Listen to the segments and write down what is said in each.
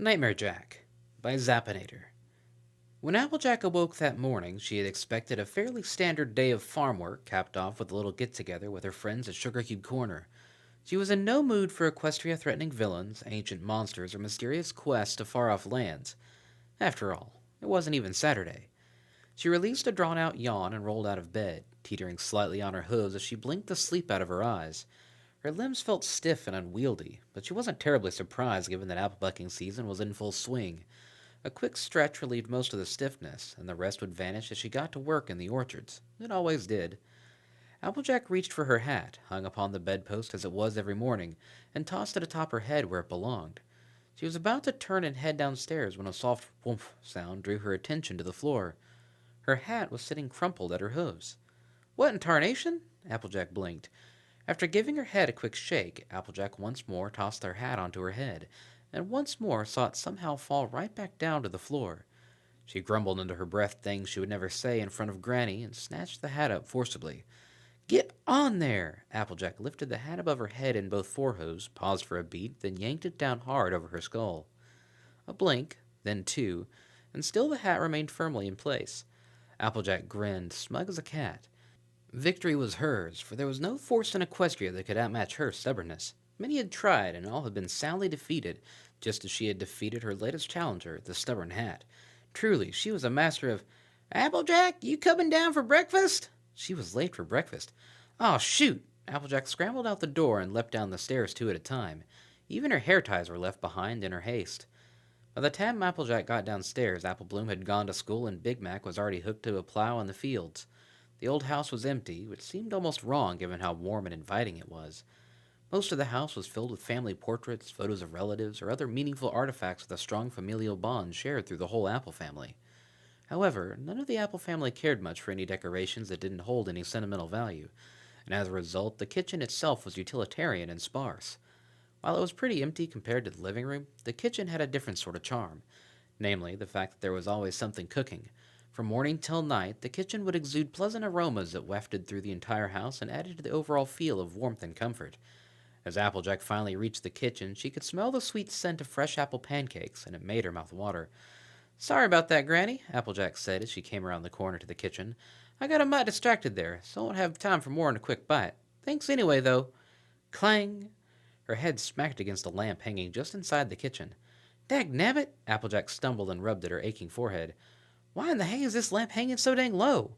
NightmareJack by Zaponator. When Applejack awoke that morning, she had expected a fairly standard day of farm work, capped off with a little get-together with her friends at Sugarcube Corner. She was in no mood for Equestria-threatening villains, ancient monsters, or mysterious quests to far-off lands. After all, it wasn't even Saturday. She released a drawn-out yawn and rolled out of bed, teetering slightly on her hooves as she blinked the sleep out of her eyes. Her limbs felt stiff and unwieldy, but she wasn't terribly surprised given that apple-bucking season was in full swing. A quick stretch relieved most of the stiffness, and the rest would vanish as she got to work in the orchards. It always did. Applejack reached for her hat, hung upon the bedpost as it was every morning, and tossed it atop her head where it belonged. She was about to turn and head downstairs when a soft whoomph sound drew her attention to the floor. Her hat was sitting crumpled at her hooves. "What in tarnation?" Applejack blinked. After giving her head a quick shake, Applejack once more tossed her hat onto her head, and once more saw it somehow fall right back down to the floor. She grumbled under her breath things she would never say in front of Granny and snatched the hat up forcibly. "Get on there!" Applejack lifted the hat above her head in both forehooves, paused for a beat, then yanked it down hard over her skull. A blink, then two, and still the hat remained firmly in place. Applejack grinned, smug as a cat. Victory was hers, for there was no force in Equestria that could outmatch her stubbornness. Many had tried, and all had been soundly defeated, just as she had defeated her latest challenger, the stubborn hat. Truly, she was a master of, "Applejack, you coming down for breakfast?" She was late for breakfast. "Oh, shoot!" Applejack scrambled out the door and leapt down the stairs two at a time. Even her hair ties were left behind in her haste. By the time Applejack got downstairs, Apple Bloom had gone to school and Big Mac was already hooked to a plow in the fields. The old house was empty, which seemed almost wrong given how warm and inviting it was. Most of the house was filled with family portraits, photos of relatives, or other meaningful artifacts with a strong familial bond shared through the whole Apple family. However, none of the Apple family cared much for any decorations that didn't hold any sentimental value, and as a result, the kitchen itself was utilitarian and sparse. While it was pretty empty compared to the living room, the kitchen had a different sort of charm, namely, the fact that there was always something cooking. From morning till night, the kitchen would exude pleasant aromas that wafted through the entire house and added to the overall feel of warmth and comfort. As Applejack finally reached the kitchen, she could smell the sweet scent of fresh apple pancakes, and it made her mouth water. "Sorry about that, Granny," Applejack said as she came around the corner to the kitchen. "I got a mite distracted there, so I won't have time for more than a quick bite. Thanks anyway, though." Clang! Her head smacked against a lamp hanging just inside the kitchen. "Dagnabbit!" Applejack stumbled and rubbed at her aching forehead. "Why in the hay is this lamp hanging so dang low?"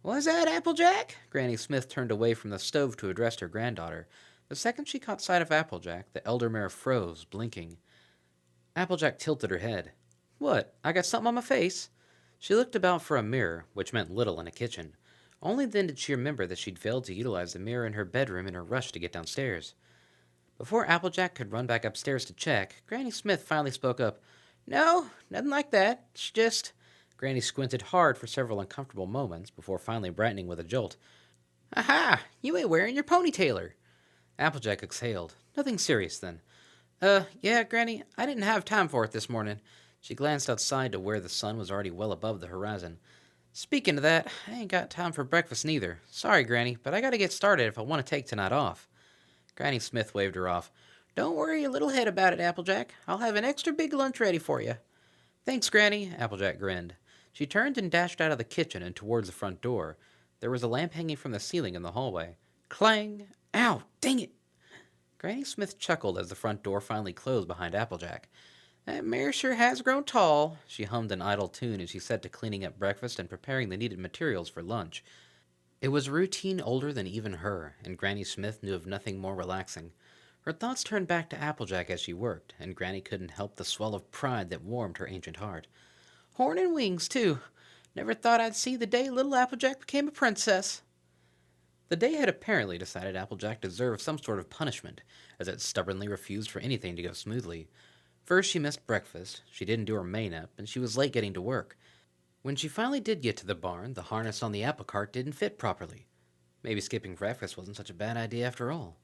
"Was that Applejack?" Granny Smith turned away from the stove to address her granddaughter. The second she caught sight of Applejack, the elder mare froze, blinking. Applejack tilted her head. "What, I got something on my face?" She looked about for a mirror, which meant little in a kitchen. Only then did she remember that she'd failed to utilize the mirror in her bedroom in her rush to get downstairs. Before Applejack could run back upstairs to check, Granny Smith finally spoke up. "No, nothing like that. It's just—" Granny squinted hard for several uncomfortable moments before finally brightening with a jolt. "Aha! You ain't wearing your ponytailer." Applejack exhaled. "Nothing serious, then." Yeah, Granny, I didn't have time for it this morning." She glanced outside to where the sun was already well above the horizon. "Speaking of that, I ain't got time for breakfast neither. Sorry, Granny, but I gotta get started if I want to take tonight off." Granny Smith waved her off. "Don't worry your little head about it, Applejack. I'll have an extra big lunch ready for you." "Thanks, Granny," Applejack grinned. She turned and dashed out of the kitchen and towards the front door. There was a lamp hanging from the ceiling in the hallway. Clang! "Ow! Dang it!" Granny Smith chuckled as the front door finally closed behind Applejack. "That mare sure has grown tall." She hummed an idle tune as she set to cleaning up breakfast and preparing the needed materials for lunch. It was a routine older than even her, and Granny Smith knew of nothing more relaxing. Her thoughts turned back to Applejack as she worked, and Granny couldn't help the swell of pride that warmed her ancient heart. "Horn and wings, too. Never thought I'd see the day little Applejack became a princess." The day had apparently decided Applejack deserved some sort of punishment, as it stubbornly refused for anything to go smoothly. First, she missed breakfast, she didn't do her mane-up, and she was late getting to work. When she finally did get to the barn, the harness on the apple cart didn't fit properly. Maybe skipping breakfast wasn't such a bad idea after all.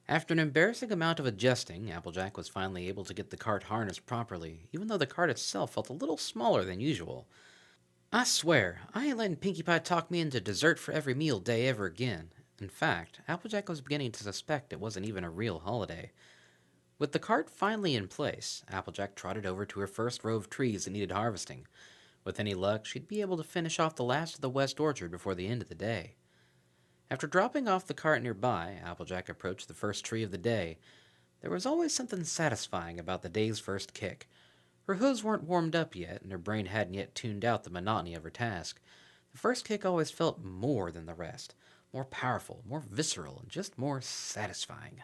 After an embarrassing amount of adjusting, Applejack was finally able to get the cart harnessed properly, even though the cart itself felt a little smaller than usual. "I swear, I ain't letting Pinkie Pie talk me into dessert for every meal day ever again." In fact, Applejack was beginning to suspect it wasn't even a real holiday. With the cart finally in place, Applejack trotted over to her first row of trees that needed harvesting. With any luck, she'd be able to finish off the last of the west orchard before the end of the day. After dropping off the cart nearby, Applejack approached the first tree of the day. There was always something satisfying about the day's first kick. Her hooves weren't warmed up yet, and her brain hadn't yet tuned out the monotony of her task. The first kick always felt more than the rest, more powerful, more visceral, and just more satisfying.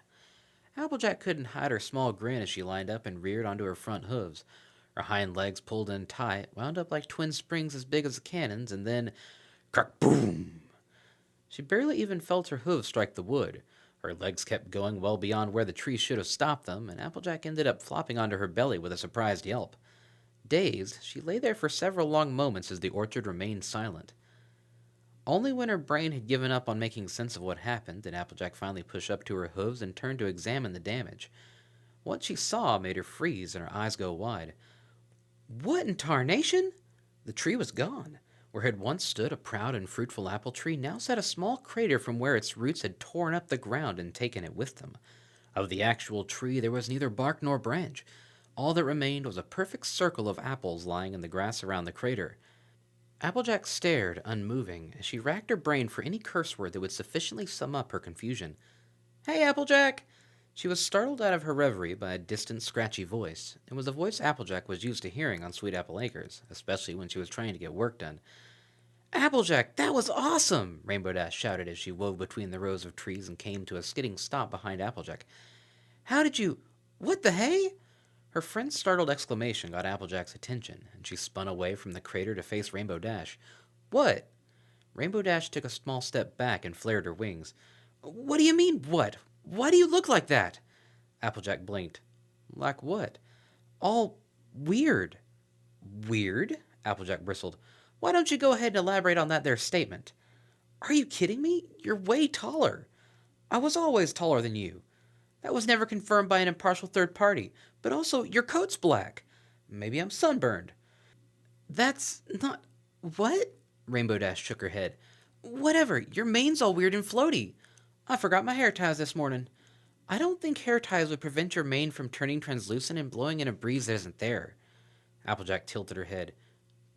Applejack couldn't hide her small grin as she lined up and reared onto her front hooves. Her hind legs pulled in tight, wound up like twin springs as big as the cannons, and then crack boom! She barely even felt her hooves strike the wood. Her legs kept going well beyond where the tree should have stopped them, and Applejack ended up flopping onto her belly with a surprised yelp. Dazed, she lay there for several long moments as the orchard remained silent. Only when her brain had given up on making sense of what happened did Applejack finally push up to her hooves and turn to examine the damage. What she saw made her freeze and her eyes go wide. What in tarnation? The tree was gone. Where had once stood a proud and fruitful apple tree now sat a small crater from where its roots had torn up the ground and taken it with them. Of the actual tree there was neither bark nor branch. All that remained was a perfect circle of apples lying in the grass around the crater. Applejack stared, unmoving, as she racked her brain for any curse word that would sufficiently sum up her confusion. "Hey, Applejack!" She was startled out of her reverie by a distant, scratchy voice. It was a voice Applejack was used to hearing on Sweet Apple Acres, especially when she was trying to get work done. "Applejack, that was awesome!" Rainbow Dash shouted as she wove between the rows of trees and came to a skidding stop behind Applejack. "How did you... What the hey?" Her friend's startled exclamation got Applejack's attention, and she spun away from the crater to face Rainbow Dash. "What?" Rainbow Dash took a small step back and flared her wings. "What do you mean, what? Why do you look like that?" Applejack blinked. "Like what?" "All weird." "Weird?" Applejack bristled. "Why don't you go ahead and elaborate on that there statement?" "Are you kidding me? You're way taller." "I was always taller than you." "That was never confirmed by an impartial third party. But also, your coat's black." "Maybe I'm sunburned." "That's not... What?" Rainbow Dash shook her head. "Whatever, your mane's all weird and floaty. I forgot my hair ties this morning." "I don't think hair ties would prevent your mane from turning translucent and blowing in a breeze that isn't there." Applejack tilted her head.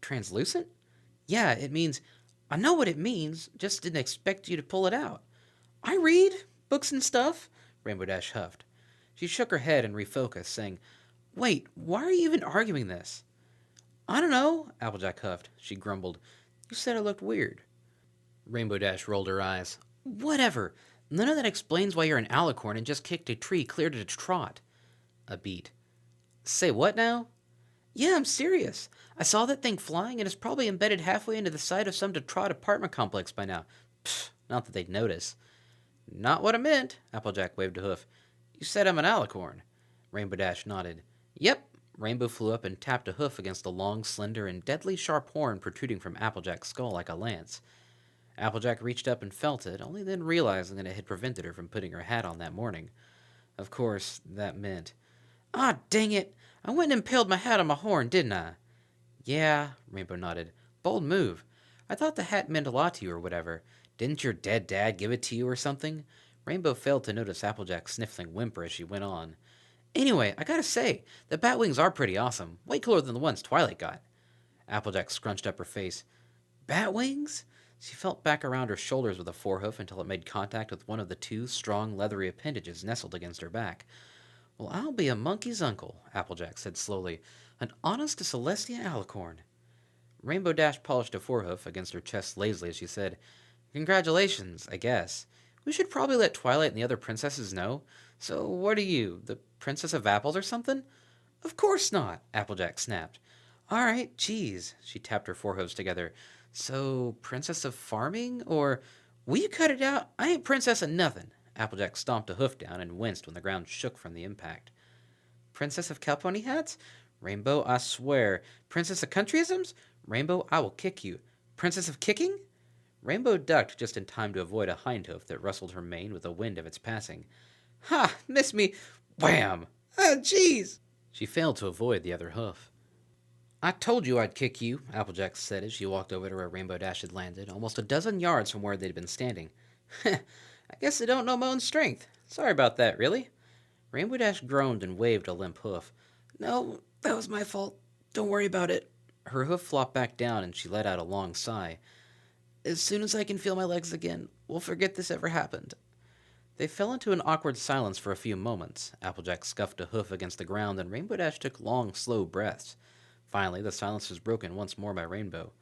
"Translucent?" "Yeah, it means... I know what it means, just didn't expect you to pull it out." "I read books and stuff," Rainbow Dash huffed. She shook her head and refocused, saying, "Wait, why are you even arguing this?" "I don't know," Applejack huffed. She grumbled, "You said I looked weird." Rainbow Dash rolled her eyes. "Whatever. None of that explains why you're an alicorn and just kicked a tree clear to trot." A beat. "Say what now?" "Yeah, I'm serious. I saw that thing flying and it's probably embedded halfway into the side of some Detroit apartment complex by now. Pfft, not that they'd notice." "Not what I meant," Applejack waved a hoof. "You said I'm an alicorn." Rainbow Dash nodded. "Yep." Rainbow flew up and tapped a hoof against the long, slender, and deadly sharp horn protruding from Applejack's skull like a lance. Applejack reached up and felt it, only then realizing that it had prevented her from putting her hat on that morning. Of course, that meant... "Ah, dang it! I went and impaled my hat on my horn, didn't I?" "Yeah," Rainbow nodded. "Bold move. I thought the hat meant a lot to you or whatever. Didn't your dead dad give it to you or something?" Rainbow failed to notice Applejack's sniffling whimper as she went on. "Anyway, I gotta say, the bat wings are pretty awesome. Way cooler than the ones Twilight got." Applejack scrunched up her face. "Bat wings?" She felt back around her shoulders with a forehoof until it made contact with one of the two strong, leathery appendages nestled against her back. "Well, I'll be a monkey's uncle," Applejack said slowly. "An honest to Celestia alicorn." Rainbow Dash polished a forehoof against her chest lazily as she said, "Congratulations, I guess. We should probably let Twilight and the other princesses know. So what are you, the Princess of Apples or something?" "Of course not," Applejack snapped. "All right, geez." She tapped her forehoofs together. "So, Princess of Farming? Or... Will you cut it out? I ain't princess of nothing." Applejack stomped a hoof down and winced when the ground shook from the impact. "Princess of Cowpony Hats? Rainbow, I swear. Princess of Countryisms? Rainbow, I will kick you. Princess of Kicking?" Rainbow ducked just in time to avoid a hind hoof that rustled her mane with the wind of its passing. "Ha! Miss me! Wham! Ah, jeez!" She failed to avoid the other hoof. "I told you I'd kick you," Applejack said as she walked over to where Rainbow Dash had landed, almost a dozen yards from where they'd been standing. "I guess I don't know my own strength. Sorry about that, really." Rainbow Dash groaned and waved a limp hoof. No, that was my fault. Don't worry about it. Her hoof flopped back down and she let out a long sigh. As soon as I can feel my legs again, we'll forget this ever happened. They fell into an awkward silence for a few moments. Applejack scuffed a hoof against the ground, and Rainbow Dash took long, slow breaths. Finally, the silence was broken once more by Rainbow.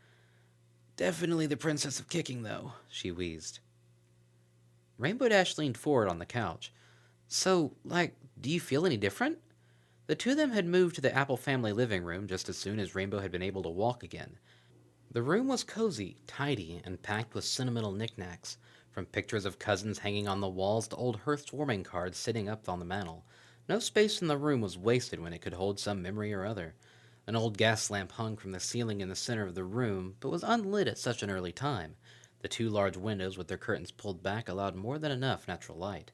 Definitely the princess of kicking, though, she wheezed. Rainbow Dash leaned forward on the couch. So, do you feel any different? The two of them had moved to the Apple family living room just as soon as Rainbow had been able to walk again. The room was cozy, tidy, and packed with sentimental knickknacks, from pictures of cousins hanging on the walls to old hearth-warming cards sitting up on the mantel. No space in the room was wasted when it could hold some memory or other. An old gas lamp hung from the ceiling in the center of the room, but was unlit at such an early time. The two large windows with their curtains pulled back allowed more than enough natural light.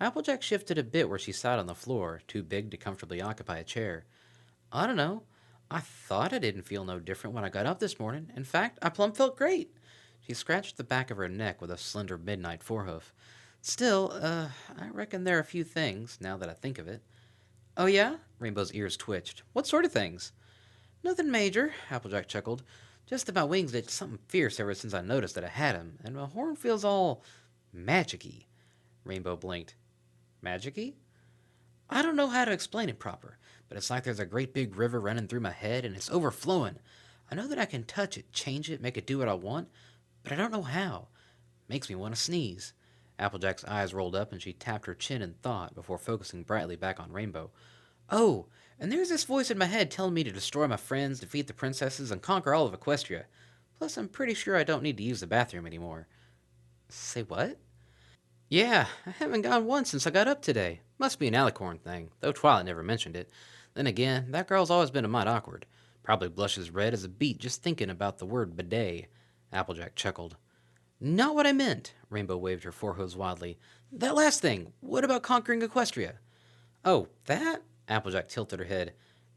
Applejack shifted a bit where she sat on the floor, too big to comfortably occupy a chair. I don't know. I thought I didn't feel no different when I got up this morning. In fact, I plumb felt great. She scratched the back of her neck with a slender midnight forehoof. Still, I reckon there are a few things, now that I think of it. Oh yeah? Rainbow's ears twitched. What sort of things? Nothing major, Applejack chuckled. Just about wings did something fierce ever since I noticed that I had 'em, and my horn feels all magic-y. Rainbow blinked. Magic-y? I don't know how to explain it proper, but it's like there's a great big river running through my head and it's overflowing. I know that I can touch it, change it, make it do what I want, but I don't know how. Makes me want to sneeze. Applejack's eyes rolled up and she tapped her chin in thought before focusing brightly back on Rainbow. Oh, and there's this voice in my head telling me to destroy my friends, defeat the princesses, and conquer all of Equestria. Plus, I'm pretty sure I don't need to use the bathroom anymore. Say what? Yeah, I haven't gone once since I got up today. Must be an alicorn thing, though Twilight never mentioned it. Then again, that girl's always been a mite awkward. Probably blushes red as a beet just thinking about the word bidet. Applejack chuckled. Not what I meant, Rainbow waved her forehooves wildly. That last thing, what about conquering Equestria? Oh, that? Applejack tilted her head.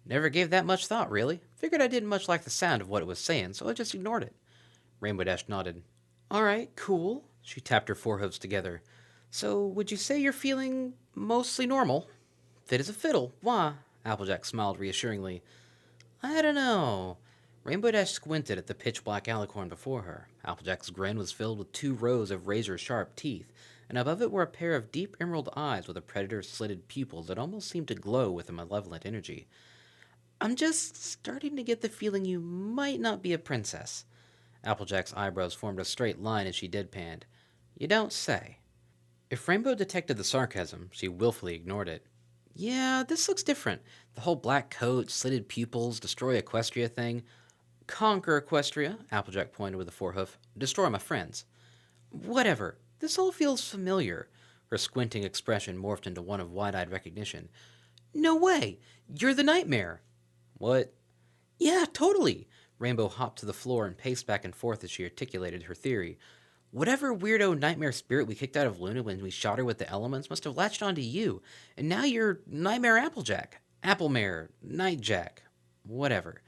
Never gave that much thought, really. Figured I didn't much like the sound of what it was saying, so I just ignored it. Rainbow Dash nodded. All right, cool. She tapped her forehooves together. So, would you say you're feeling mostly normal? Fit as a fiddle. Why? Applejack smiled reassuringly. I don't know. Rainbow Dash squinted at the pitch-black alicorn before her. Applejack's grin was filled with 2 rows of razor-sharp teeth, and above it were a pair of deep emerald eyes with a predator's slitted pupils that almost seemed to glow with a malevolent energy. I'm just starting to get the feeling you might not be a princess. Applejack's eyebrows formed a straight line as she deadpanned. You don't say. If Rainbow detected the sarcasm, she willfully ignored it. Yeah, this looks different. The whole black coat, slitted pupils, destroy Equestria thing. Conquer Equestria, Applejack pointed with a forehoof. Destroy my friends. Whatever. This all feels familiar. Her squinting expression morphed into one of wide-eyed recognition. No way! You're the Nightmare! What? Yeah, totally! Rainbow hopped to the floor and paced back and forth as she articulated her theory. Whatever weirdo nightmare spirit we kicked out of Luna when we shot her with the elements must have latched onto you, and now you're Nightmare Applejack. Applemare, NightmareJack, whatever.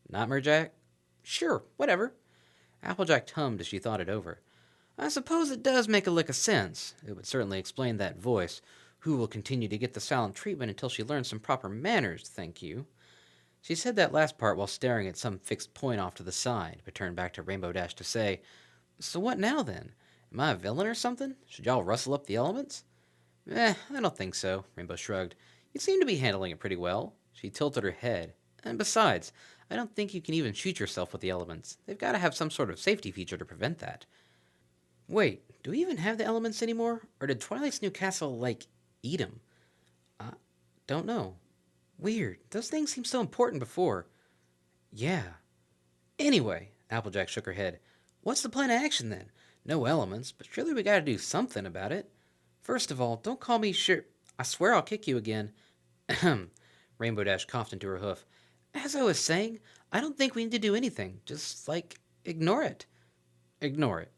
NightmareJack? Sure, whatever. Applejack hummed as she thought it over. I suppose it does make a lick of sense. It would certainly explain that voice. Who will continue to get the silent treatment until she learns some proper manners, thank you. She said that last part while staring at some fixed point off to the side, but turned back to Rainbow Dash to say, So what now, then? Am I a villain or something? Should y'all rustle up the elements? I don't think so, Rainbow shrugged. You seem to be handling it pretty well. She tilted her head. And besides, I don't think you can even shoot yourself with the elements. They've got to have some sort of safety feature to prevent that. Wait, do we even have the elements anymore? Or did Twilight's new castle, eat 'em? I don't know. Weird. Those things seemed so important before. Yeah. Anyway, Applejack shook her head. What's the plan of action, then? No elements, but surely we gotta do something about it. First of all, don't call me sure... I swear I'll kick you again. Ahem. Rainbow Dash coughed into her hoof. As I was saying, I don't think we need to do anything. Just, ignore it. Ignore it.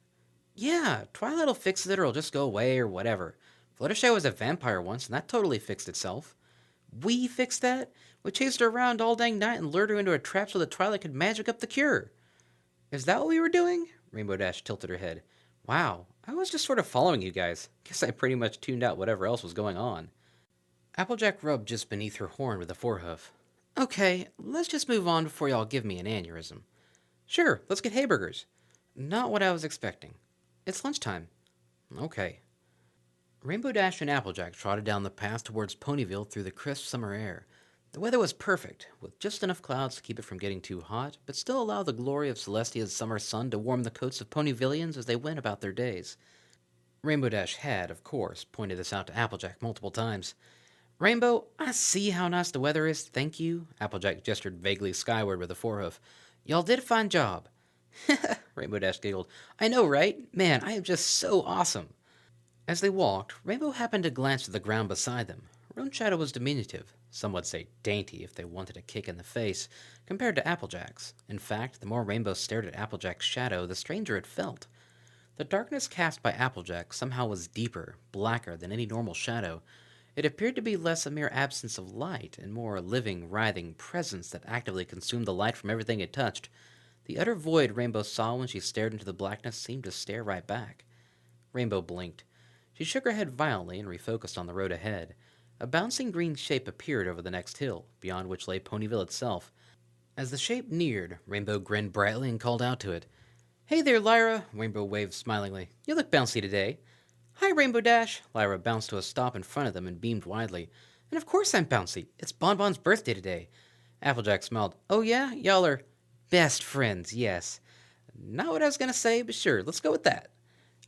Yeah, Twilight'll fix it or it'll just go away or whatever. Fluttershy was a vampire once, and that totally fixed itself. We fixed that? We chased her around all dang night and lured her into a trap so that Twilight could magic up the cure. Is that what we were doing? Rainbow Dash tilted her head. Wow, I was just sort of following you guys. Guess I pretty much tuned out whatever else was going on. Applejack rubbed just beneath her horn with a forehoof. Okay, let's just move on before y'all give me an aneurysm. Sure, let's get hamburgers. Not what I was expecting. It's lunchtime. Okay. Rainbow Dash and Applejack trotted down the path towards Ponyville through the crisp summer air. The weather was perfect, with just enough clouds to keep it from getting too hot, but still allow the glory of Celestia's summer sun to warm the coats of Ponyvillians as they went about their days. Rainbow Dash had, of course, pointed this out to Applejack multiple times. Rainbow, I see how nice the weather is, thank you. Applejack gestured vaguely skyward with a forehoof. Y'all did a fine job. Rainbow Dash giggled. I know, right? Man, I am just so awesome. As they walked, Rainbow happened to glance to the ground beside them. Her own shadow was diminutive, some would say dainty if they wanted a kick in the face, compared to Applejack's. In fact, the more Rainbow stared at Applejack's shadow, the stranger it felt. The darkness cast by Applejack somehow was deeper, blacker than any normal shadow. It appeared to be less a mere absence of light and more a living, writhing presence that actively consumed the light from everything it touched. The utter void Rainbow saw when she stared into the blackness seemed to stare right back. Rainbow blinked. She shook her head violently and refocused on the road ahead. A bouncing green shape appeared over the next hill, beyond which lay Ponyville itself. As the shape neared, Rainbow grinned brightly and called out to it. Hey there, Lyra, Rainbow waved smilingly. You look bouncy today. Hi, Rainbow Dash. Lyra bounced to a stop in front of them and beamed widely. And of course I'm bouncy. It's Bonbon's birthday today. Applejack smiled. Oh yeah? Y'all are best friends, yes. Not what I was going to say, but sure, let's go with that.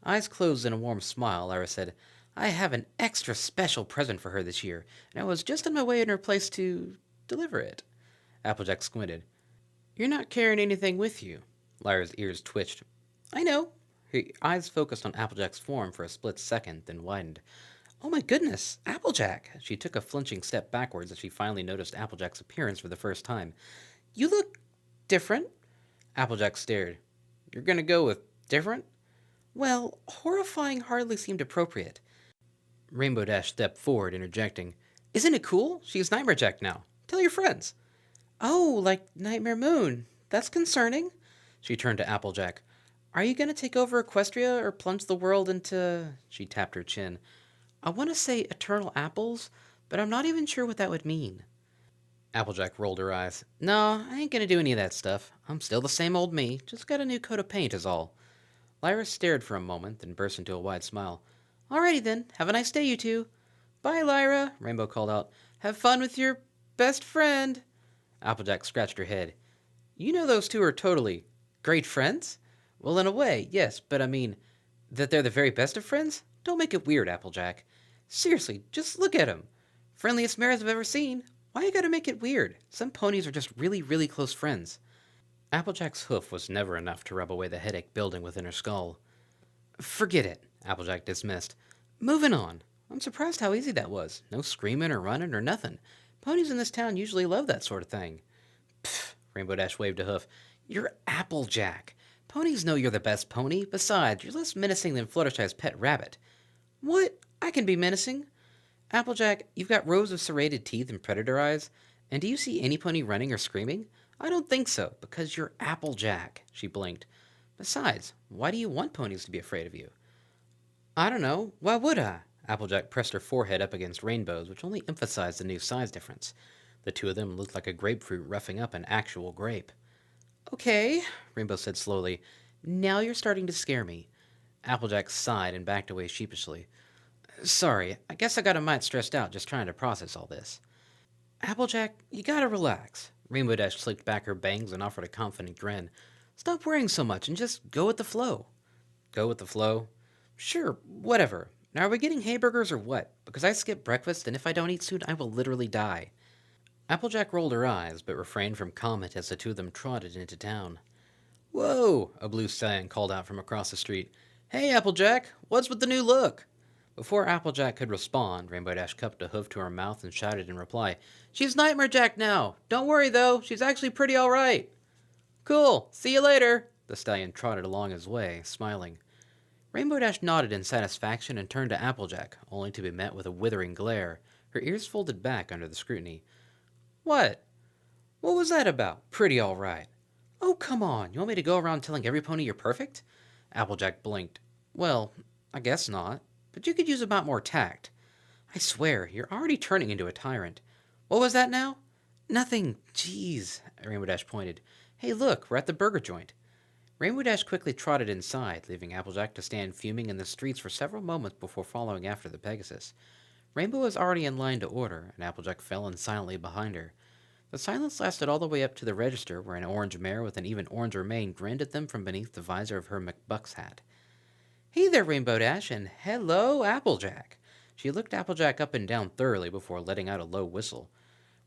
Eyes closed in a warm smile, Lyra said, I have an extra special present for her this year, and I was just on my way in her place to deliver it. Applejack squinted. You're not carrying anything with you. Lyra's ears twitched. I know. Her eyes focused on Applejack's form for a split second, then widened. Oh my goodness, Applejack! She took a flinching step backwards as she finally noticed Applejack's appearance for the first time. You look different. Applejack stared. You're gonna go with different? Well, horrifying hardly seemed appropriate. Rainbow Dash stepped forward, interjecting. Isn't it cool? She's NightmareJack now. Tell your friends. Oh, like Nightmare Moon. That's concerning. She turned to Applejack. Are you going to take over Equestria or plunge the world into... She tapped her chin. I want to say eternal apples, but I'm not even sure what that would mean. Applejack rolled her eyes. No, I ain't going to do any of that stuff. I'm still the same old me, just got a new coat of paint is all. Lyra stared for a moment, then burst into a wide smile. Alrighty then, have a nice day, you two. Bye, Lyra, Rainbow called out. Have fun with your best friend. Applejack scratched her head. You know those two are totally great friends? Well, in a way, yes, but I mean, that they're the very best of friends? Don't make it weird, Applejack. Seriously, just look at 'em. Friendliest mares I've ever seen. Why you gotta make it weird? Some ponies are just really, really close friends. Applejack's hoof was never enough to rub away the headache building within her skull. Forget it, Applejack dismissed. Moving on. I'm surprised how easy that was. No screaming or running or nothing. Ponies in this town usually love that sort of thing. Pfft, Rainbow Dash waved a hoof. You're Applejack. Ponies know you're the best pony. Besides, you're less menacing than Fluttershy's pet rabbit. What? I can be menacing. Applejack, you've got rows of serrated teeth and predator eyes. And do you see any pony running or screaming? I don't think so, because you're Applejack, she blinked. Besides, why do you want ponies to be afraid of you? I don't know. Why would I? Applejack pressed her forehead up against Rainbow's, which only emphasized the new size difference. The two of them looked like a grapefruit roughing up an actual grape. Okay, Rainbow said slowly. Now you're starting to scare me. Applejack sighed and backed away sheepishly. Sorry, I guess I got a mite stressed out just trying to process all this. Applejack, you gotta relax. Rainbow Dash slicked back her bangs and offered a confident grin. Stop worrying so much and just go with the flow. Go with the flow? Sure, whatever. Now are we getting hamburgers or what? Because I skipped breakfast and if I don't eat soon I will literally die. Applejack rolled her eyes, but refrained from comment as the two of them trotted into town. Whoa! A blue scion called out from across the street. Hey, Applejack! What's with the new look? Before Applejack could respond, Rainbow Dash cupped a hoof to her mouth and shouted in reply, She's NightmareJack now! Don't worry, though, she's actually pretty alright! Cool, see you later! The stallion trotted along his way, smiling. Rainbow Dash nodded in satisfaction and turned to Applejack, only to be met with a withering glare, her ears folded back under the scrutiny. What? What was that about? Pretty alright. Oh, come on, you want me to go around telling every pony you're perfect? Applejack blinked. Well, I guess not. But you could use about more tact. I swear, you're already turning into a tyrant. What was that now? Nothing. Jeez, Rainbow Dash pointed. Hey, look, we're at the burger joint. Rainbow Dash quickly trotted inside, leaving Applejack to stand fuming in the streets for several moments before following after the Pegasus. Rainbow was already in line to order, and Applejack fell in silently behind her. The silence lasted all the way up to the register, where an orange mare with an even oranger mane grinned at them from beneath the visor of her McBuck's hat. Hey there, Rainbow Dash, and hello, Applejack. She looked Applejack up and down thoroughly before letting out a low whistle.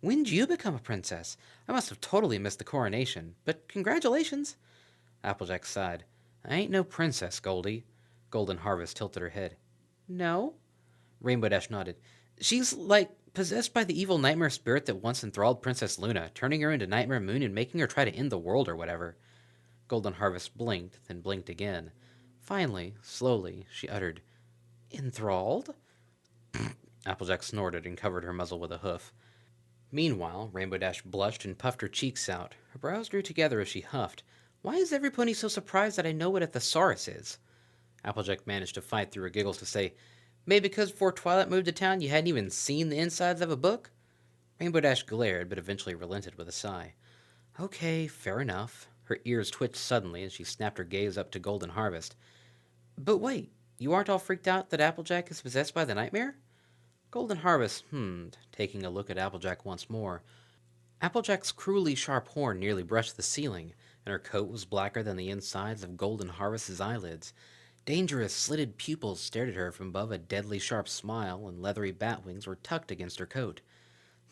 When'd you become a princess? I must have totally missed the coronation, but congratulations. Applejack sighed. I ain't no princess, Goldie. Golden Harvest tilted her head. No? Rainbow Dash nodded. She's, like, possessed by the evil nightmare spirit that once enthralled Princess Luna, turning her into Nightmare Moon and making her try to end the world or whatever. Golden Harvest blinked, then blinked again. Finally, slowly, she uttered, Enthralled? Applejack snorted and covered her muzzle with a hoof. Meanwhile, Rainbow Dash blushed and puffed her cheeks out. Her brows drew together as she huffed. Why is every pony so surprised that I know what a thesaurus is? Applejack managed to fight through a giggle to say, Maybe because before Twilight moved to town you hadn't even seen the insides of a book? Rainbow Dash glared, but eventually relented with a sigh. Okay, fair enough. Her ears twitched suddenly as she snapped her gaze up to Golden Harvest. But wait, you aren't all freaked out that Applejack is possessed by the nightmare? Golden Harvest hummed, taking a look at Applejack once more. Applejack's cruelly sharp horn nearly brushed the ceiling, and her coat was blacker than the insides of Golden Harvest's eyelids. Dangerous, slitted pupils stared at her from above a deadly sharp smile, and leathery bat wings were tucked against her coat.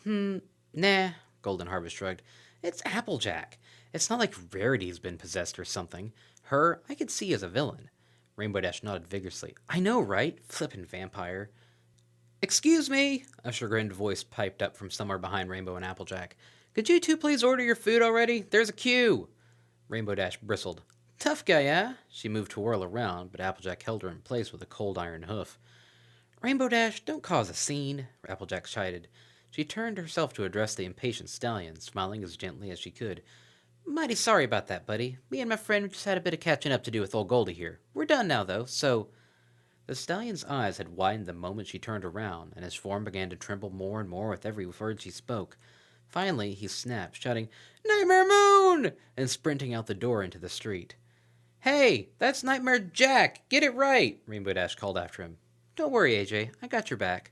Nah, Golden Harvest shrugged. It's Applejack. It's not like Rarity's been possessed or something. Her, I could see as a villain. Rainbow Dash nodded vigorously. I know, right? Flippin' vampire. Excuse me, a chagrined voice piped up from somewhere behind Rainbow and Applejack. Could you two please order your food already? There's a queue. Rainbow Dash bristled. Tough guy, eh? She moved to whirl around, but Applejack held her in place with a cold iron hoof. Rainbow Dash, don't cause a scene, Applejack chided. She turned herself to address the impatient stallion, smiling as gently as she could. Mighty sorry about that, buddy. Me and my friend just had a bit of catching up to do with old Goldie here. We're done now, though, so... The stallion's eyes had widened the moment she turned around, and his form began to tremble more and more with every word she spoke. Finally, he snapped, shouting, Nightmare Moon! And sprinting out the door into the street. Hey, that's NightmareJack! Get it right! Rainbow Dash called after him. Don't worry, AJ. I got your back.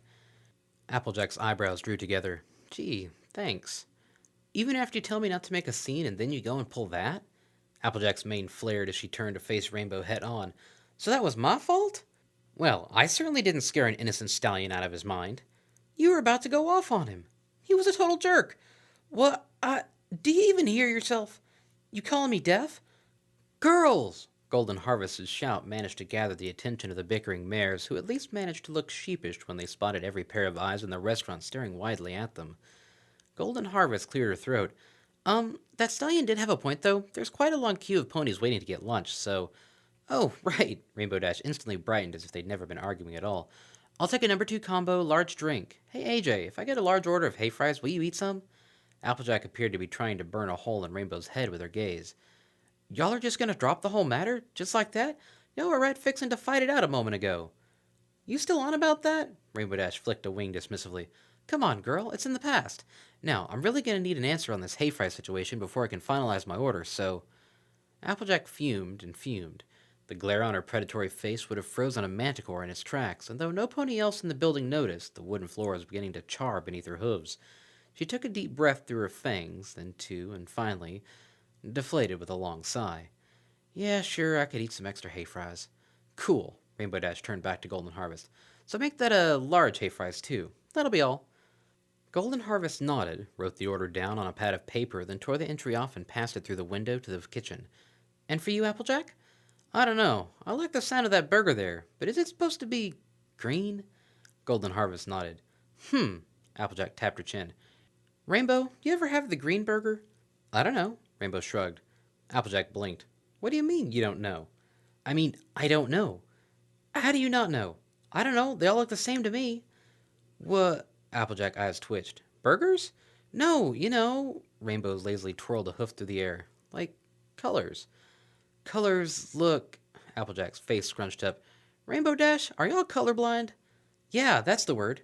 Applejack's eyebrows drew together. Gee, thanks. Even after you tell me not to make a scene and then you go and pull that? Applejack's mane flared as she turned to face Rainbow head on. So that was my fault? Well, I certainly didn't scare an innocent stallion out of his mind. You were about to go off on him. He was a total jerk. What? Do you even hear yourself? You calling me deaf? Girls! Golden Harvest's shout managed to gather the attention of the bickering mares, who at least managed to look sheepish when they spotted every pair of eyes in the restaurant staring widely at them. Golden Harvest cleared her throat. That stallion did have a point, though. There's quite a long queue of ponies waiting to get lunch, so... Oh, right, Rainbow Dash instantly brightened as if they'd never been arguing at all. I'll take a number 2 combo, large drink. Hey, AJ, if I get a large order of hay fries, will you eat some? Applejack appeared to be trying to burn a hole in Rainbow's head with her gaze. Y'all are just gonna drop the whole matter? Just like that? Y'all were right fixin' to fight it out a moment ago. You still on about that? Rainbow Dash flicked a wing dismissively. Come on, girl, it's in the past. Now, I'm really gonna need an answer on this hay fry situation before I can finalize my order, so... Applejack fumed and fumed. The glare on her predatory face would have frozen a manticore in its tracks, and though no pony else in the building noticed, the wooden floor was beginning to char beneath her hooves. She took a deep breath through her fangs, then 2, and finally, deflated with a long sigh. Yeah, sure, I could eat some extra hay fries. Cool. Rainbow Dash turned back to Golden Harvest. So make that a large hay fries, too. That'll be all. Golden Harvest nodded, wrote the order down on a pad of paper, then tore the entry off and passed it through the window to the kitchen. And for you, Applejack? I don't know. I like the sound of that burger there, but is it supposed to be green? Golden Harvest nodded. Applejack tapped her chin. Rainbow, you ever have the green burger? I don't know. Rainbow shrugged. Applejack blinked. What do you mean you don't know? I mean, I don't know. How do you not know? I don't know. They all look the same to me. What? Applejack eyes twitched. Burgers? No, you know. Rainbow lazily twirled a hoof through the air. Like colors. Colors look... Applejack's face scrunched up. Rainbow Dash, are y'all colorblind? Yeah, that's the word.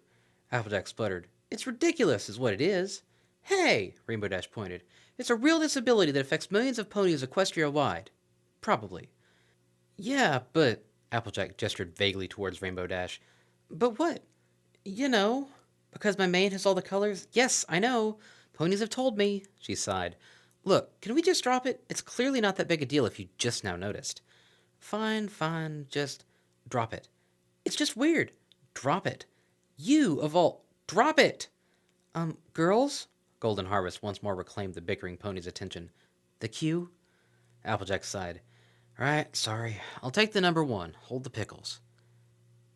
Applejack spluttered. It's ridiculous, is what it is. Hey, Rainbow Dash pointed. It's a real disability that affects millions of ponies Equestria wide. Probably. Yeah, but. Applejack gestured vaguely towards Rainbow Dash. But what? You know. Because my mane has all the colors? Yes, I know. Ponies have told me, she sighed. Look, can we just drop it? It's clearly not that big a deal if you just now noticed. Fine, fine, just drop it. It's just weird. Drop it. You, of all. Drop it! Girls? Golden Harvest once more reclaimed the bickering pony's attention. The cue? Applejack sighed. Alright, sorry. I'll take the number 1. Hold the pickles.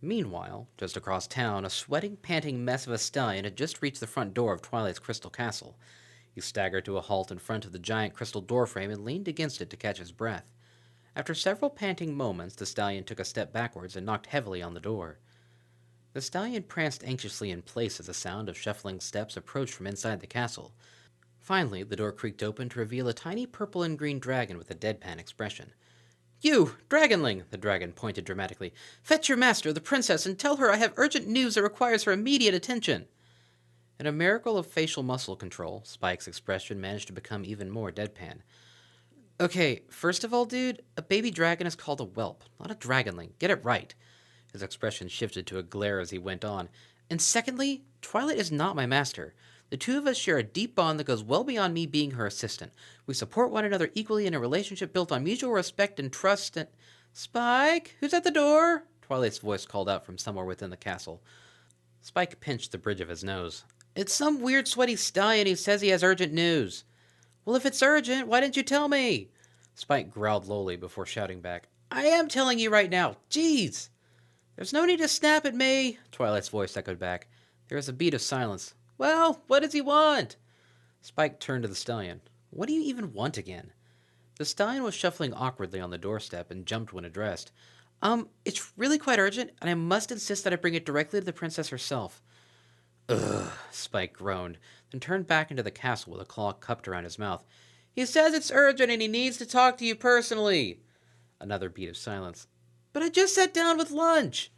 Meanwhile, just across town, a sweating, panting mess of a stallion had just reached the front door of Twilight's crystal castle. He staggered to a halt in front of the giant crystal doorframe and leaned against it to catch his breath. After several panting moments, the stallion took a step backwards and knocked heavily on the door. The stallion pranced anxiously in place as the sound of shuffling steps approached from inside the castle. Finally, the door creaked open to reveal a tiny purple and green dragon with a deadpan expression. You, Dragonling, the dragon pointed dramatically. Fetch your master, the princess, and tell her I have urgent news that requires her immediate attention. In a miracle of facial muscle control, Spike's expression managed to become even more deadpan. Okay, first of all, dude, a baby dragon is called a whelp, not a dragonling. Get it right. His expression shifted to a glare as he went on. And secondly, Twilight is not my master. The two of us share a deep bond that goes well beyond me being her assistant. We support one another equally in a relationship built on mutual respect and trust and... Spike? Who's at the door? Twilight's voice called out from somewhere within the castle. Spike pinched the bridge of his nose. It's some weird sweaty stallion who says he has urgent news. Well, if it's urgent, why didn't you tell me? Spike growled lowly before shouting back. I am telling you right now. Jeez. There's no need to snap at me, Twilight's voice echoed back. There was a beat of silence. Well, what does he want? Spike turned to the stallion. What do you even want again? The stallion was shuffling awkwardly on the doorstep and jumped when addressed. It's really quite urgent, and I must insist that I bring it directly to the princess herself. Ugh, Spike groaned, then turned back into the castle with a claw cupped around his mouth. He says it's urgent and he needs to talk to you personally. Another beat of silence. But I just sat down with lunch.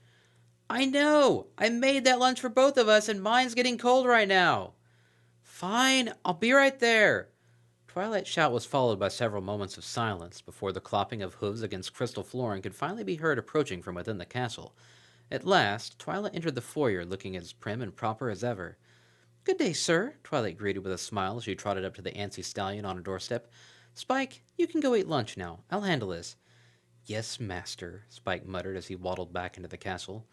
I know. I made that lunch for both of us, and mine's getting cold right now. Fine, I'll be right there. Twilight's shout was followed by several moments of silence before the clopping of hooves against crystal flooring could finally be heard approaching from within the castle. At last, Twilight entered the foyer looking as prim and proper as ever. Good day, sir, Twilight greeted with a smile as she trotted up to the antsy stallion on a doorstep. Spike, you can go eat lunch now. I'll handle this. Yes, master, Spike muttered as he waddled back into the castle.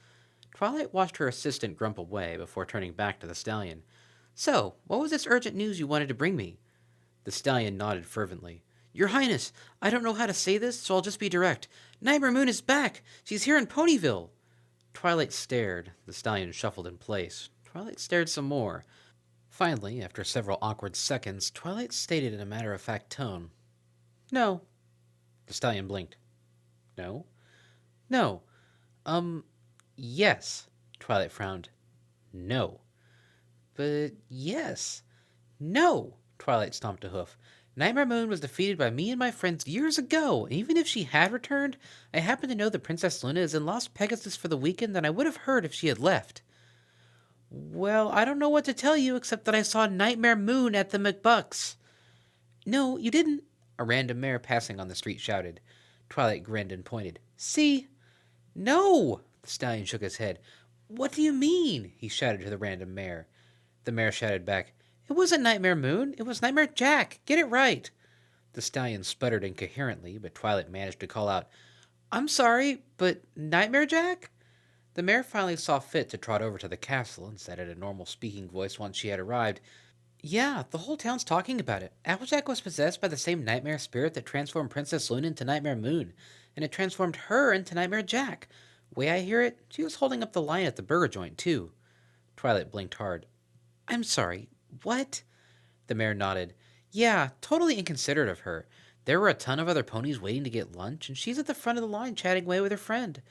Twilight watched her assistant grump away before turning back to the stallion. So, what was this urgent news you wanted to bring me? The stallion nodded fervently. Your Highness, I don't know how to say this, so I'll just be direct. Nightmare Moon is back! She's here in Ponyville! Twilight stared. The stallion shuffled in place. Twilight stared some more. Finally, after several awkward seconds, Twilight stated in a matter-of-fact tone. No. The stallion blinked. No? No. Yes. Twilight frowned. No. But yes. No. Twilight stomped a hoof. Nightmare Moon was defeated by me and my friends years ago, and even if she had returned, I happen to know that Princess Luna is in Las Pegasus for the weekend, and I would have heard if she had left. Well, I don't know what to tell you except that I saw Nightmare Moon at the McBucks. No, you didn't, a random mare passing on the street shouted. Twilight grinned and pointed. See? No! The stallion shook his head. What do you mean? He shouted to the random mare. The mare shouted back. It wasn't Nightmare Moon. It was NightmareJack. Get it right. The stallion sputtered incoherently, but Twilight managed to call out, I'm sorry, but NightmareJack? The mare finally saw fit to trot over to the castle and said in a normal speaking voice once she had arrived, Yeah, the whole town's talking about it. Applejack was possessed by the same nightmare spirit that transformed Princess Luna into Nightmare Moon, and it transformed her into NightmareJack. Way I hear it, she was holding up the line at the burger joint, too. Twilight blinked hard. I'm sorry, what? The mare nodded. Yeah, totally inconsiderate of her. There were a ton of other ponies waiting to get lunch, and she's at the front of the line chatting away with her friend.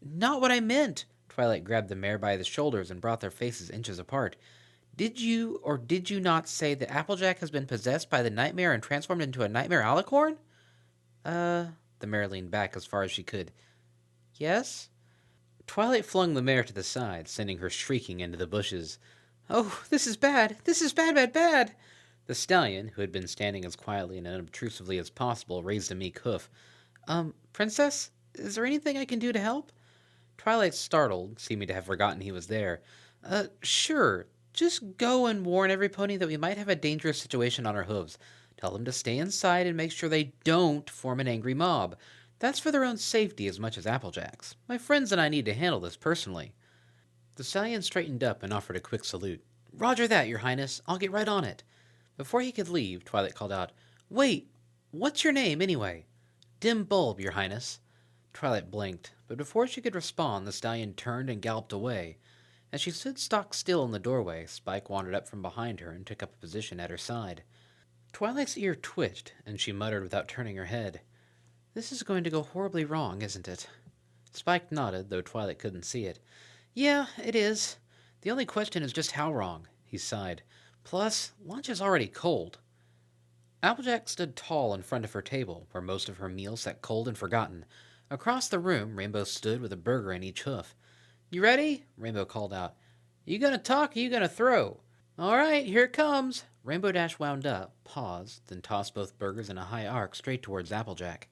Not what I meant. Twilight grabbed the mare by the shoulders and brought their faces inches apart. Did you or did you not say that Applejack has been possessed by the nightmare and transformed into a nightmare alicorn? The mare leaned back as far as she could. Yes? Twilight flung the mare to the side, sending her shrieking into the bushes. Oh, this is bad! This is bad, bad, bad! The stallion, who had been standing as quietly and unobtrusively as possible, raised a meek hoof. Princess? Is there anything I can do to help? Twilight startled, seeming to have forgotten he was there. Sure. Just go and warn every pony that we might have a dangerous situation on our hooves. Tell them to stay inside and make sure they don't form an angry mob. That's for their own safety as much as Applejack's. My friends and I need to handle this personally. The stallion straightened up and offered a quick salute. Roger that, Your Highness. I'll get right on it. Before he could leave, Twilight called out, Wait, what's your name, anyway? Dim Bulb, Your Highness. Twilight blinked, but before she could respond, the stallion turned and galloped away. As she stood stock still in the doorway, Spike wandered up from behind her and took up a position at her side. Twilight's ear twitched, and she muttered without turning her head, This is going to go horribly wrong, isn't it? Spike nodded, though Twilight couldn't see it. Yeah, it is. The only question is just how wrong, he sighed. Plus, lunch is already cold. Applejack stood tall in front of her table, where most of her meal sat cold and forgotten. Across the room, Rainbow stood with a burger in each hoof. You ready? Rainbow called out. You gonna talk or you gonna throw? All right, here it comes. Rainbow Dash wound up, paused, then tossed both burgers in a high arc straight towards Applejack.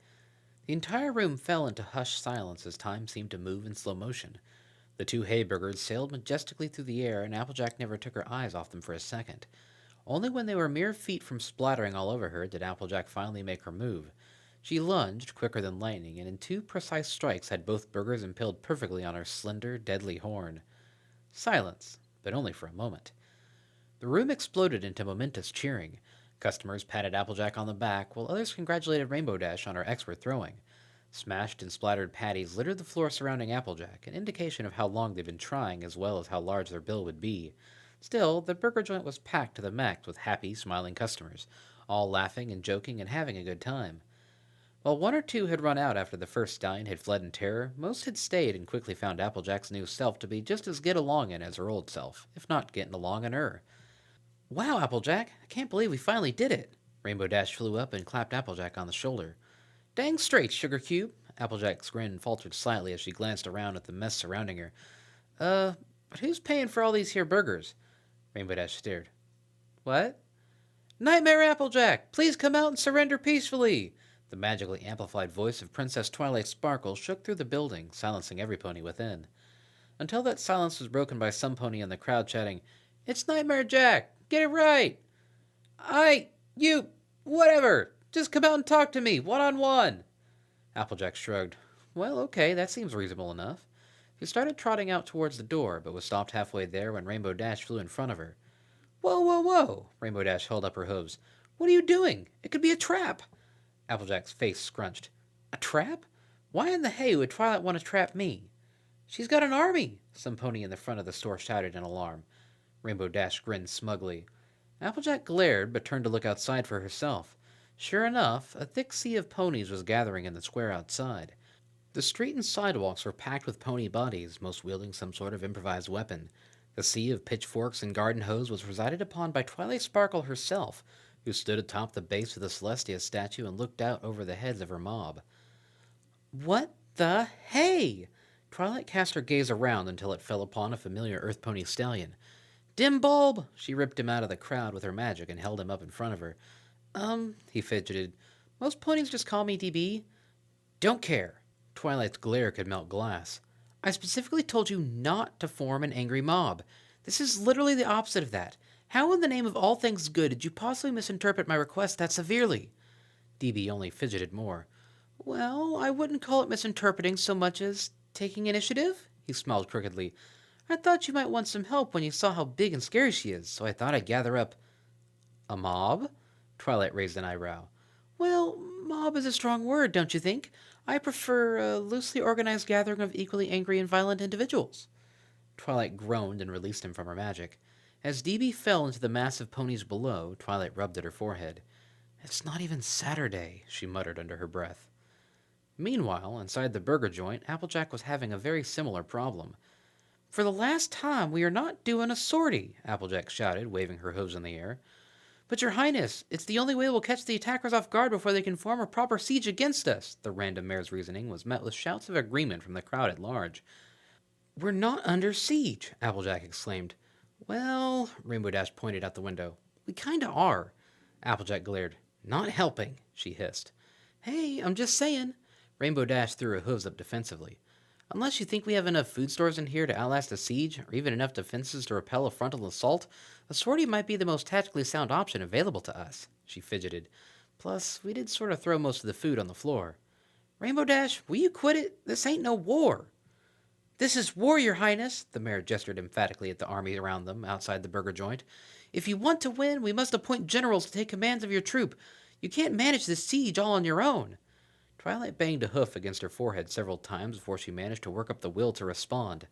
The entire room fell into hushed silence as time seemed to move in slow motion. The two hay burgers sailed majestically through the air, and Applejack never took her eyes off them for a second. Only when they were mere feet from splattering all over her did Applejack finally make her move. She lunged, quicker than lightning, and in two precise strikes had both burgers impaled perfectly on her slender, deadly horn. Silence, but only for a moment. The room exploded into momentous cheering. Customers patted Applejack on the back, while others congratulated Rainbow Dash on her expert throwing. Smashed and splattered patties littered the floor surrounding Applejack, an indication of how long they'd been trying as well as how large their bill would be. Still, the burger joint was packed to the max with happy, smiling customers, all laughing and joking and having a good time. While one or two had run out after the first stallion had fled in terror, most had stayed and quickly found Applejack's new self to be just as get-alongin' as her old self, if not getting along in her. Wow, Applejack, I can't believe we finally did it. Rainbow Dash flew up and clapped Applejack on the shoulder. Dang straight, Sugar Cube. Applejack's grin faltered slightly as she glanced around at the mess surrounding her. But who's paying for all these here burgers? Rainbow Dash stared. What? Nightmare Applejack, please come out and surrender peacefully. The magically amplified voice of Princess Twilight Sparkle shook through the building, silencing every pony within. Until that silence was broken by some pony in the crowd shouting, It's NightmareJack! Get it right! Whatever! Just come out and talk to me, one-on-one! Applejack shrugged. Well, okay, that seems reasonable enough. She started trotting out towards the door, but was stopped halfway there when Rainbow Dash flew in front of her. Whoa, whoa, whoa! Rainbow Dash held up her hooves. What are you doing? It could be a trap! Applejack's face scrunched. A trap? Why in the hay would Twilight want to trap me? She's got an army! Some pony in the front of the store shouted in alarm. Rainbow Dash grinned smugly. Applejack glared, but turned to look outside for herself. Sure enough, a thick sea of ponies was gathering in the square outside. The street and sidewalks were packed with pony bodies, most wielding some sort of improvised weapon. The sea of pitchforks and garden hose was presided upon by Twilight Sparkle herself, who stood atop the base of the Celestia statue and looked out over the heads of her mob. What the hey? Twilight cast her gaze around until it fell upon a familiar Earth Pony stallion. Dim Bulb! She ripped him out of the crowd with her magic and held him up in front of her. He fidgeted. Most ponies just call me DB. Don't care. Twilight's glare could melt glass. I specifically told you not to form an angry mob. This is literally the opposite of that. How in the name of all things good did you possibly misinterpret my request that severely? DB only fidgeted more. Well, I wouldn't call it misinterpreting so much as taking initiative, he smiled crookedly. I thought you might want some help when you saw how big and scary she is, so I thought I'd gather up... A mob? Twilight raised an eyebrow. Well, mob is a strong word, don't you think? I prefer a loosely organized gathering of equally angry and violent individuals. Twilight groaned and released him from her magic. As DB fell into the mass of ponies below, Twilight rubbed at her forehead. It's not even Saturday, she muttered under her breath. Meanwhile, inside the burger joint, Applejack was having a very similar problem. For the last time, we are not doing a sortie, Applejack shouted, waving her hooves in the air. But your highness, it's the only way we'll catch the attackers off guard before they can form a proper siege against us. The random mare's reasoning was met with shouts of agreement from the crowd at large. We're not under siege, Applejack exclaimed. Well, Rainbow Dash pointed out the window. We kinda are. Applejack glared. Not helping, she hissed. Hey, I'm just saying. Rainbow Dash threw her hooves up defensively. Unless you think we have enough food stores in here to outlast a siege, or even enough defenses to repel a frontal assault, a sortie might be the most tactically sound option available to us, she fidgeted. Plus, we did sort of throw most of the food on the floor. Rainbow Dash, will you quit it? This ain't no war. This is war, your highness, the mayor gestured emphatically at the army around them outside the burger joint. If you want to win, we must appoint generals to take commands of your troop. You can't manage this siege all on your own. Twilight banged a hoof against her forehead several times before she managed to work up the will to respond.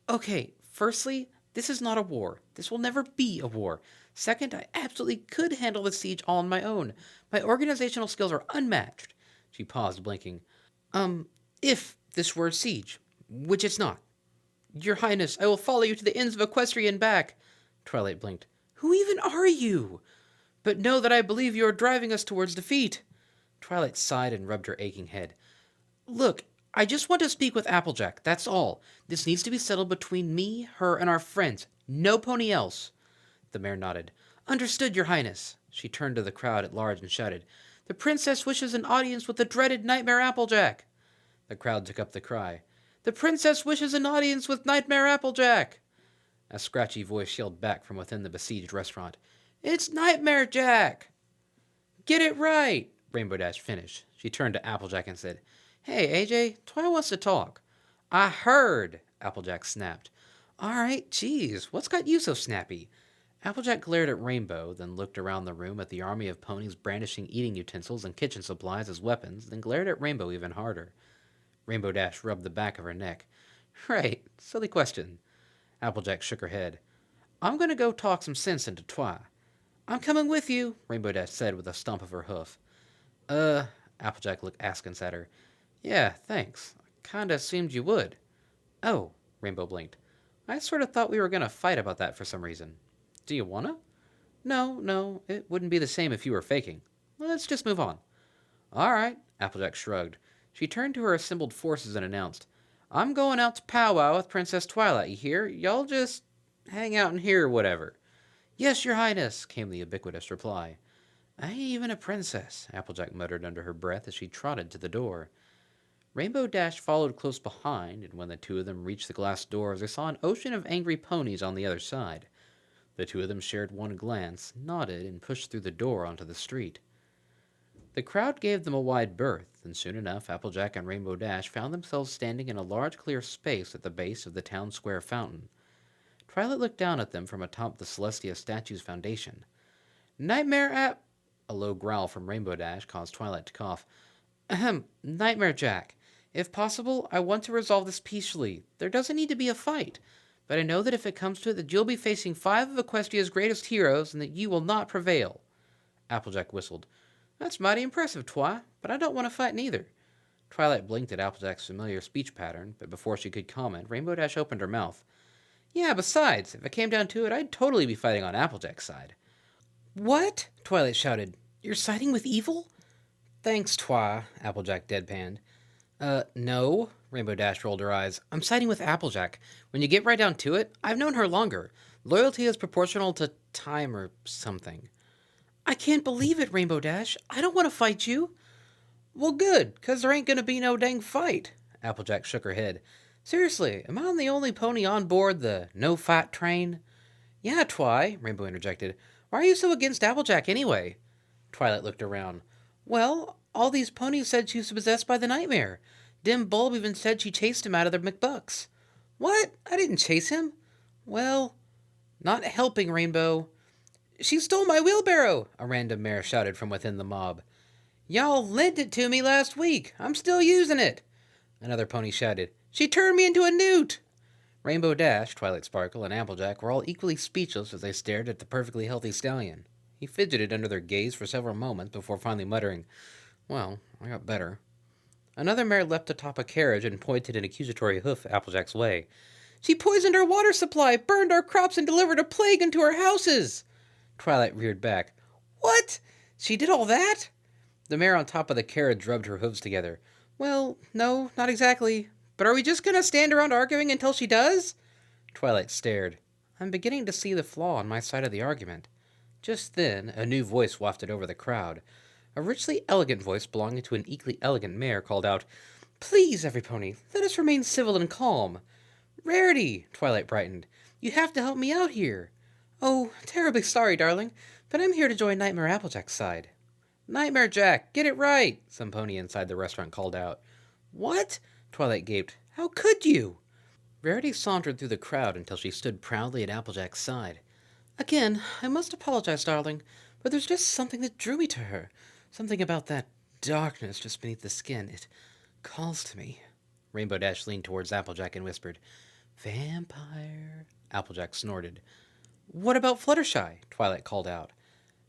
Okay, firstly, this is not a war. This will never be a war. Second, I absolutely could handle the siege all on my own. My organizational skills are unmatched. She paused, blinking. If this were a siege, which it's not. Your Highness, I will follow you to the ends of Equestria and back. Twilight blinked. Who even are you? But know that I believe you are driving us towards defeat. Twilight sighed and rubbed her aching head. Look, I just want to speak with Applejack, that's all. This needs to be settled between me, her, and our friends. No pony else. The mayor nodded. Understood, your highness. She turned to the crowd at large and shouted, The princess wishes an audience with the dreaded Nightmare Applejack. The crowd took up the cry. The princess wishes an audience with Nightmare Applejack. A scratchy voice yelled back from within the besieged restaurant. It's NightmareJack! Get it right! Rainbow Dash finished. She turned to Applejack and said, Hey, AJ, Twi wants to talk. I heard, Applejack snapped. All right, geez, what's got you so snappy? Applejack glared at Rainbow, then looked around the room at the army of ponies brandishing eating utensils and kitchen supplies as weapons, then glared at Rainbow even harder. Rainbow Dash rubbed the back of her neck. Right, silly question. Applejack shook her head. I'm going to go talk some sense into Twi. I'm coming with you, Rainbow Dash said with a stomp of her hoof. Applejack looked askance at her. Yeah, thanks. I kinda assumed you would. Oh, Rainbow blinked. I sort of thought we were gonna fight about that for some reason. Do you wanna? No, it wouldn't be the same if you were faking. Let's just move on. All right, Applejack shrugged. She turned to her assembled forces and announced, I'm going out to powwow with Princess Twilight, you hear? Y'all just hang out in here or whatever. Yes, your highness, came the ubiquitous reply. I ain't even a princess, Applejack muttered under her breath as she trotted to the door. Rainbow Dash followed close behind, and when the two of them reached the glass doors, they saw an ocean of angry ponies on the other side. The two of them shared one glance, nodded, and pushed through the door onto the street. The crowd gave them a wide berth, and soon enough Applejack and Rainbow Dash found themselves standing in a large clear space at the base of the town square fountain. Twilight looked down at them from atop the Celestia statue's foundation. Nightmare. A low growl from Rainbow Dash caused Twilight to cough. NightmareJack. If possible, I want to resolve this peacefully. There doesn't need to be a fight. But I know that if it comes to it, that you'll be facing 5 of Equestria's greatest heroes, and that you will not prevail. Applejack whistled. That's mighty impressive, Twi, but I don't want to fight neither. Twilight blinked at Applejack's familiar speech pattern, but before she could comment, Rainbow Dash opened her mouth. Yeah, besides, if it came down to it, I'd totally be fighting on Applejack's side. What? Twilight shouted. You're siding with evil? Thanks, Twi, Applejack deadpanned. No, Rainbow Dash rolled her eyes. I'm siding with Applejack. When you get right down to it, I've known her longer. Loyalty is proportional to time or something. I can't believe it, Rainbow Dash. I don't want to fight you. Well, good, 'cause there ain't gonna be no dang fight. Applejack shook her head. Seriously, am I the only pony on board the no-fight train? Yeah, Twi, Rainbow interjected. Why are you so against Applejack anyway? Twilight looked around. Well, all these ponies said she was possessed by the nightmare. Dim Bulb even said she chased him out of their McBucks. What? I didn't chase him. Well, not helping, Rainbow. She stole my wheelbarrow, a random mare shouted from within the mob. Y'all lent it to me last week. I'm still using it. Another pony shouted, She turned me into a newt. Rainbow Dash, Twilight Sparkle, and Applejack were all equally speechless as they stared at the perfectly healthy stallion. He fidgeted under their gaze for several moments before finally muttering, Well, I got better. Another mare leapt atop a carriage and pointed an accusatory hoof Applejack's way. She poisoned our water supply, burned our crops, and delivered a plague into our houses. Twilight reared back. What? She did all that? The mare on top of the carriage rubbed her hooves together. Well, no, not exactly. But are we just gonna stand around arguing until she does? Twilight stared. I'm beginning to see the flaw on my side of the argument. Just then, a new voice wafted over the crowd. A richly elegant voice belonging to an equally elegant mare called out, Please, every pony, let us remain civil and calm. Rarity, Twilight brightened. You have to help me out here. Oh, terribly sorry, darling, but I'm here to join Nightmare Applejack's side. NightmareJack, get it right, some pony inside the restaurant called out. What? Twilight gaped. How could you? Rarity sauntered through the crowd until she stood proudly at Applejack's side. Again, I must apologize, darling, but there's just something that drew me to her. Something about that darkness just beneath the skin. It calls to me. Rainbow Dash leaned towards Applejack and whispered, Vampire. Applejack snorted. What about Fluttershy? Twilight called out.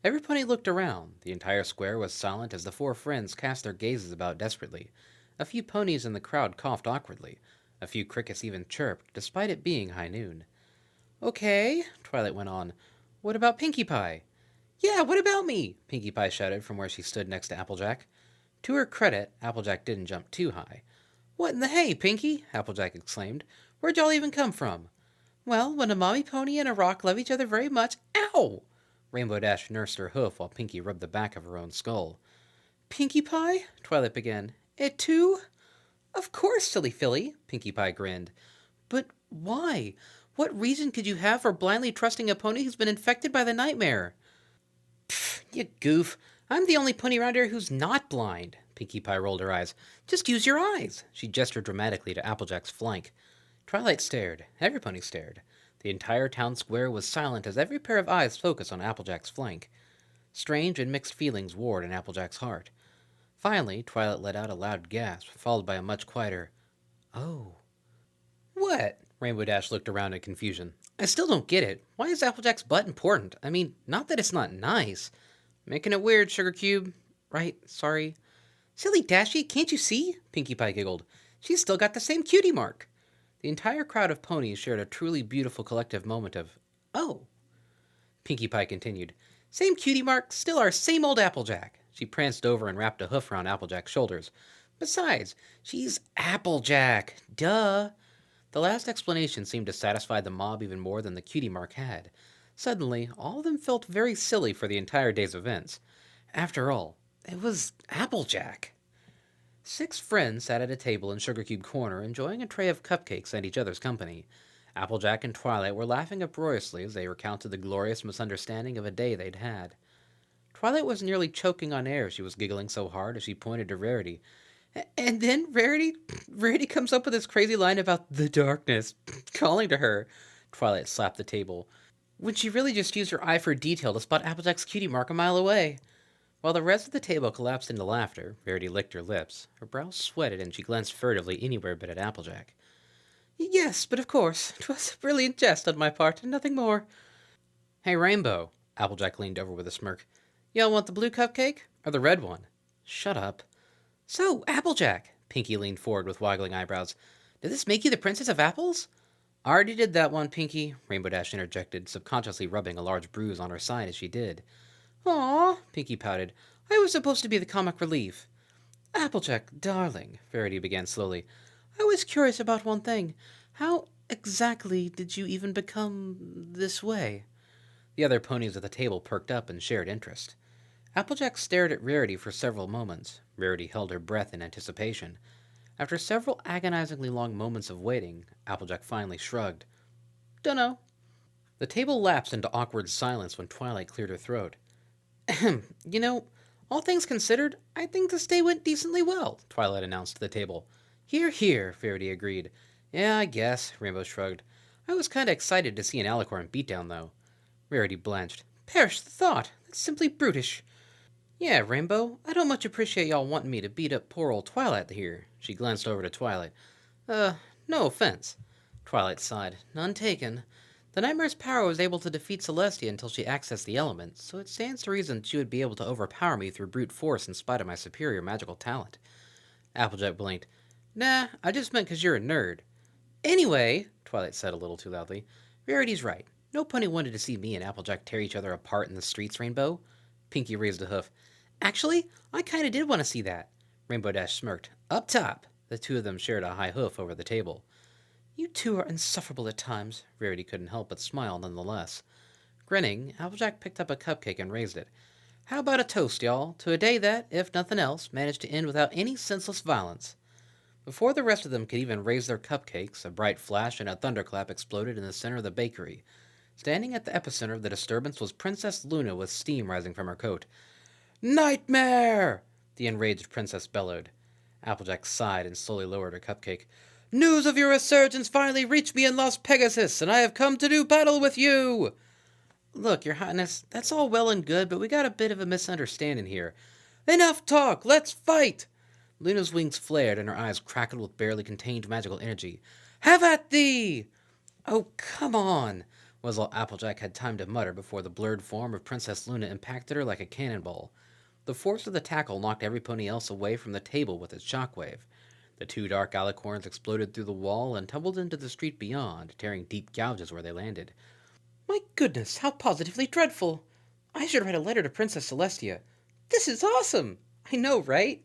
Every pony looked around. The entire square was silent as the four friends cast their gazes about desperately. A few ponies in the crowd coughed awkwardly. A few crickets even chirped, despite it being high noon. Okay, Twilight went on. What about Pinkie Pie? Yeah, what about me? Pinkie Pie shouted from where she stood next to Applejack. To her credit, Applejack didn't jump too high. What in the hay, Pinkie? Applejack exclaimed. Where'd y'all even come from? Well, when a mommy pony and a rock love each other very much... Ow! Rainbow Dash nursed her hoof while Pinkie rubbed the back of her own skull. Pinkie Pie? Twilight began. It too? Of course, silly filly, Pinkie Pie grinned. But why? What reason could you have for blindly trusting a pony who's been infected by the nightmare? Pfft, you goof. I'm the only pony around here who's not blind. Pinkie Pie rolled her eyes. Just use your eyes. She gestured dramatically to Applejack's flank. Twilight stared. Every pony stared. The entire town square was silent as every pair of eyes focused on Applejack's flank. Strange and mixed feelings warred in Applejack's heart. Finally, Twilight let out a loud gasp, followed by a much quieter, Oh. What? Rainbow Dash looked around in confusion. I still don't get it. Why is Applejack's butt important? I mean, not that it's not nice. Making it weird, Sugar Cube. Right, sorry. Silly Dashy, can't you see? Pinkie Pie giggled. She's still got the same cutie mark. The entire crowd of ponies shared a truly beautiful collective moment of, Oh. Pinkie Pie continued. Same cutie mark, still our same old Applejack. She pranced over and wrapped a hoof around Applejack's shoulders. Besides, she's Applejack. Duh. The last explanation seemed to satisfy the mob even more than the cutie mark had. Suddenly, all of them felt very silly for the entire day's events. After all, it was Applejack. 6 friends sat at a table in Sugar Cube Corner, enjoying a tray of cupcakes and each other's company. Applejack and Twilight were laughing uproariously as they recounted the glorious misunderstanding of a day they'd had. Twilight was nearly choking on air, she was giggling so hard as she pointed to Rarity. And then Rarity comes up with this crazy line about the darkness, calling to her. Twilight slapped the table. When she really just used her eye for detail to spot Applejack's cutie mark a mile away. While the rest of the table collapsed into laughter, Rarity licked her lips. Her brow sweated and she glanced furtively anywhere but at Applejack. Yes, but of course, 'twas a brilliant jest on my part, and nothing more. Hey, Rainbow. Applejack leaned over with a smirk. Y'all want the blue cupcake? Or the red one? Shut up. So, Applejack, Pinkie leaned forward with waggling eyebrows. Did this make you the Princess of Apples? Already did that one, Pinkie, Rainbow Dash interjected, subconsciously rubbing a large bruise on her side as she did. Aw, Pinkie pouted. I was supposed to be the comic relief. Applejack, darling, Verity began slowly. I was curious about one thing. How exactly did you even become this way? The other ponies at the table perked up and shared interest. Applejack stared at Rarity for several moments. Rarity held her breath in anticipation. After several agonizingly long moments of waiting, Applejack finally shrugged. Dunno. The table lapsed into awkward silence when Twilight cleared her throat. You know, all things considered, I think this day went decently well, Twilight announced to the table. Hear, hear, Verity agreed. Yeah, I guess, Rainbow shrugged. I was kinda excited to see an Alicorn beatdown, though. Rarity blanched. Perish the thought. That's simply brutish. Yeah, Rainbow, I don't much appreciate y'all wanting me to beat up poor old Twilight here. She glanced over to Twilight. No offense. Twilight sighed. None taken. The Nightmare's power was able to defeat Celestia until she accessed the elements, so it stands to reason she would be able to overpower me through brute force in spite of my superior magical talent. Applejack blinked. Nah, I just meant 'cause you're a nerd. Anyway, Twilight said a little too loudly, Rarity's right. No pony wanted to see me and Applejack tear each other apart in the streets, Rainbow. Pinkie raised a hoof. Actually, I kinda did want to see that. Rainbow Dash smirked. Up top. The two of them shared a high hoof over the table. You two are insufferable at times. Rarity couldn't help but smile nonetheless. Grinning, Applejack picked up a cupcake and raised it. How about a toast, y'all, to a day that, if nothing else, managed to end without any senseless violence? Before the rest of them could even raise their cupcakes, a bright flash and a thunderclap exploded in the center of the bakery. Standing at the epicenter of the disturbance was Princess Luna with steam rising from her coat. Nightmare! The enraged princess bellowed. Applejack sighed and slowly lowered her cupcake. News of your resurgence finally reached me in Las Pegasus, and I have come to do battle with you! Look, your highness, that's all well and good, but we got a bit of a misunderstanding here. Enough talk! Let's fight! Luna's wings flared and her eyes crackled with barely contained magical energy. Have at thee! Oh, come on! Was all Applejack had time to mutter before the blurred form of Princess Luna impacted her like a cannonball. The force of the tackle knocked every pony else away from the table with its shockwave. The two dark alicorns exploded through the wall and tumbled into the street beyond, tearing deep gouges where they landed. My goodness, how positively dreadful! I should write a letter to Princess Celestia. This is awesome! I know, right?